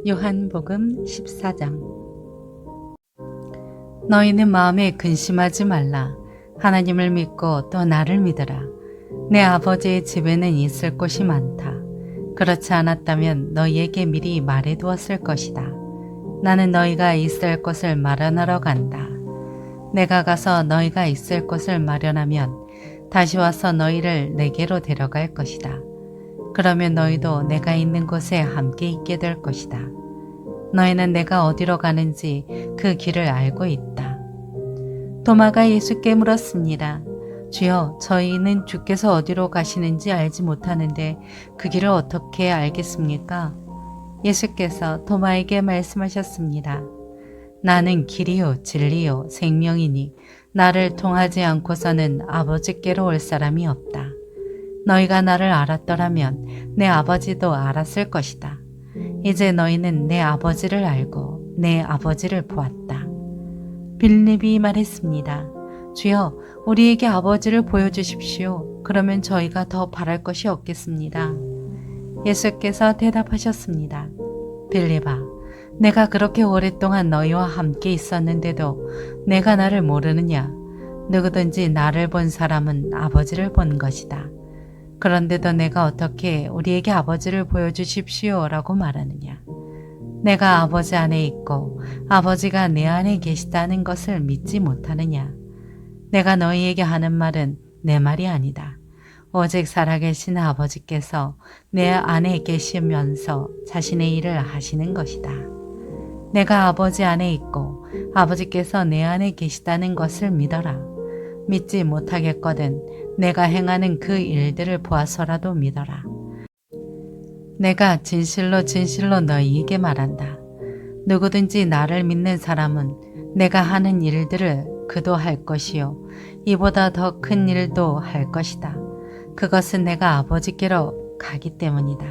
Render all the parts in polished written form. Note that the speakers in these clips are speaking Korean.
요한복음 14장. 너희는 마음에 근심하지 말라. 하나님을 믿고 또 나를 믿으라. 내 아버지의 집에는 있을 곳이 많다. 그렇지 않았다면 너희에게 미리 말해두었을 것이다. 나는 너희가 있을 곳을 마련하러 간다. 내가 가서 너희가 있을 곳을 마련하면 다시 와서 너희를 내게로 데려갈 것이다. 그러면 너희도 내가 있는 곳에 함께 있게 될 것이다. 너희는 내가 어디로 가는지 그 길을 알고 있다. 도마가 예수께 물었습니다. 주여, 저희는 주께서 어디로 가시는지 알지 못하는데 그 길을 어떻게 알겠습니까? 예수께서 도마에게 말씀하셨습니다. 나는 길이요 진리요 생명이니 나를 통하지 않고서는 아버지께로 올 사람이 없다. 너희가 나를 알았더라면 내 아버지도 알았을 것이다. 이제 너희는 내 아버지를 알고 내 아버지를 보았다. 빌립이 말했습니다. 주여, 우리에게 아버지를 보여주십시오. 그러면 저희가 더 바랄 것이 없겠습니다. 예수께서 대답하셨습니다. 빌립아, 내가 그렇게 오랫동안 너희와 함께 있었는데도 내가 나를 모르느냐? 누구든지 나를 본 사람은 아버지를 본 것이다. 그런데도 내가 어떻게 우리에게 아버지를 보여주십시오 라고 말하느냐. 내가 아버지 안에 있고 아버지가 내 안에 계시다는 것을 믿지 못하느냐. 내가 너희에게 하는 말은 내 말이 아니다. 오직 살아계신 아버지께서 내 안에 계시면서 자신의 일을 하시는 것이다. 내가 아버지 안에 있고 아버지께서 내 안에 계시다는 것을 믿어라. 믿지 못하겠거든 내가 행하는 그 일들을 보아서라도 믿어라. 내가 진실로 진실로 너희에게 말한다. 누구든지 나를 믿는 사람은 내가 하는 일들을 그도 할 것이요 이보다 더 큰 일도 할 것이다. 그것은 내가 아버지께로 가기 때문이다.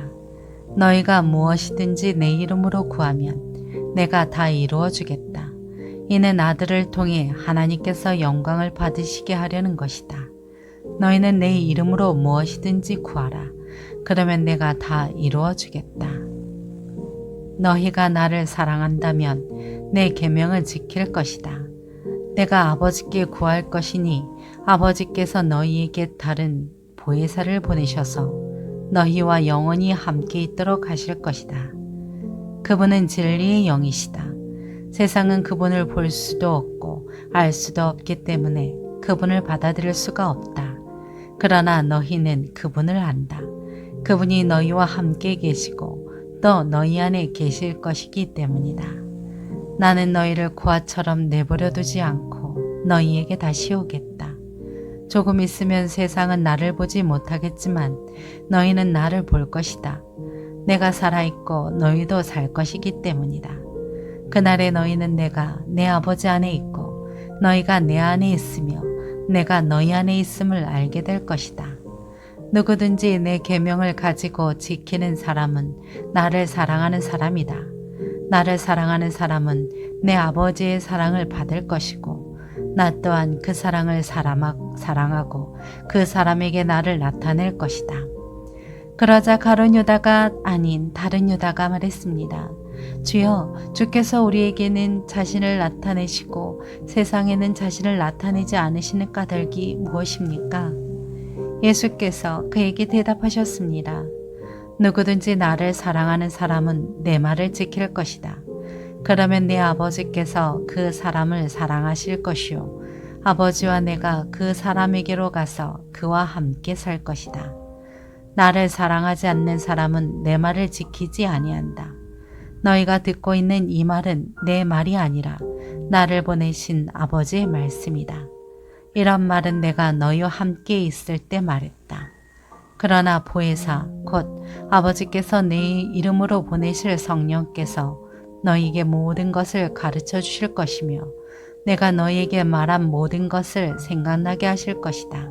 너희가 무엇이든지 내 이름으로 구하면 내가 다 이루어 주겠다. 이는 아들을 통해 하나님께서 영광을 받으시게 하려는 것이다. 너희는 내 이름으로 무엇이든지 구하라. 그러면 내가 다 이루어 주겠다. 너희가 나를 사랑한다면 내 계명을 지킬 것이다. 내가 아버지께 구할 것이니 아버지께서 너희에게 다른 보혜사를 보내셔서 너희와 영원히 함께 있도록 하실 것이다. 그분은 진리의 영이시다. 세상은 그분을 볼 수도 없고 알 수도 없기 때문에 그분을 받아들일 수가 없다. 그러나 너희는 그분을 안다. 그분이 너희와 함께 계시고 또 너희 안에 계실 것이기 때문이다. 나는 너희를 고아처럼 내버려 두지 않고 너희에게 다시 오겠다. 조금 있으면 세상은 나를 보지 못하겠지만 너희는 나를 볼 것이다. 내가 살아있고 너희도 살 것이기 때문이다. 그날에 너희는 내가 내 아버지 안에 있고 너희가 내 안에 있으며 내가 너희 안에 있음을 알게 될 것이다. 누구든지 내 계명을 가지고 지키는 사람은 나를 사랑하는 사람이다. 나를 사랑하는 사람은 내 아버지의 사랑을 받을 것이고 나 또한 그 사랑을 사랑하고 그 사람에게 나를 나타낼 것이다. 그러자 가룟 유다가 아닌 다른 유다가 말했습니다. 주여, 주께서 우리에게는 자신을 나타내시고 세상에는 자신을 나타내지 않으시는 까닭이 무엇입니까? 예수께서 그에게 대답하셨습니다. 누구든지 나를 사랑하는 사람은 내 말을 지킬 것이다. 그러면 내 아버지께서 그 사람을 사랑하실 것이요 아버지와 내가 그 사람에게로 가서 그와 함께 살 것이다. 나를 사랑하지 않는 사람은 내 말을 지키지 아니한다. 너희가 듣고 있는 이 말은 내 말이 아니라 나를 보내신 아버지의 말씀이다. 이런 말은 내가 너희와 함께 있을 때 말했다. 그러나 보혜사 곧 아버지께서 내 이름으로 보내실 성령께서 너희에게 모든 것을 가르쳐 주실 것이며 내가 너희에게 말한 모든 것을 생각나게 하실 것이다.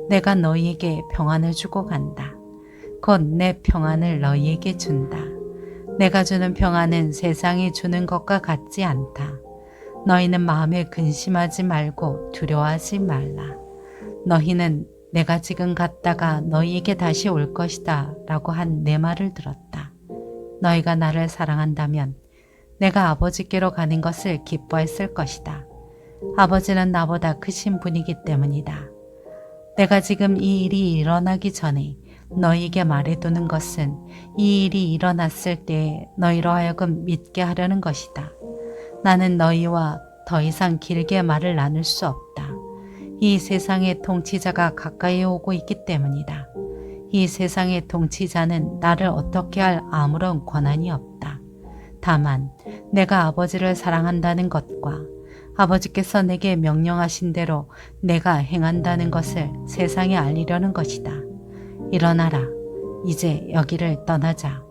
내가 너희에게 평안을 주고 간다. 곧 내 평안을 너희에게 준다. 내가 주는 평안은 세상이 주는 것과 같지 않다. 너희는 마음에 근심하지 말고 두려워하지 말라. 너희는 내가 지금 갔다가 너희에게 다시 올 것이다 라고 한 내 말을 들었다. 너희가 나를 사랑한다면 내가 아버지께로 가는 것을 기뻐했을 것이다. 아버지는 나보다 크신 분이기 때문이다. 내가 지금 이 일이 일어나기 전에 너희에게 말해두는 것은 이 일이 일어났을 때 너희로 하여금 믿게 하려는 것이다. 나는 너희와 더 이상 길게 말을 나눌 수 없다. 이 세상의 통치자가 가까이 오고 있기 때문이다. 이 세상의 통치자는 나를 어떻게 할 아무런 권한이 없다. 다만 내가 아버지를 사랑한다는 것과 아버지께서 내게 명령하신 대로 내가 행한다는 것을 세상에 알리려는 것이다. 일어나라. 이제 여기를 떠나자.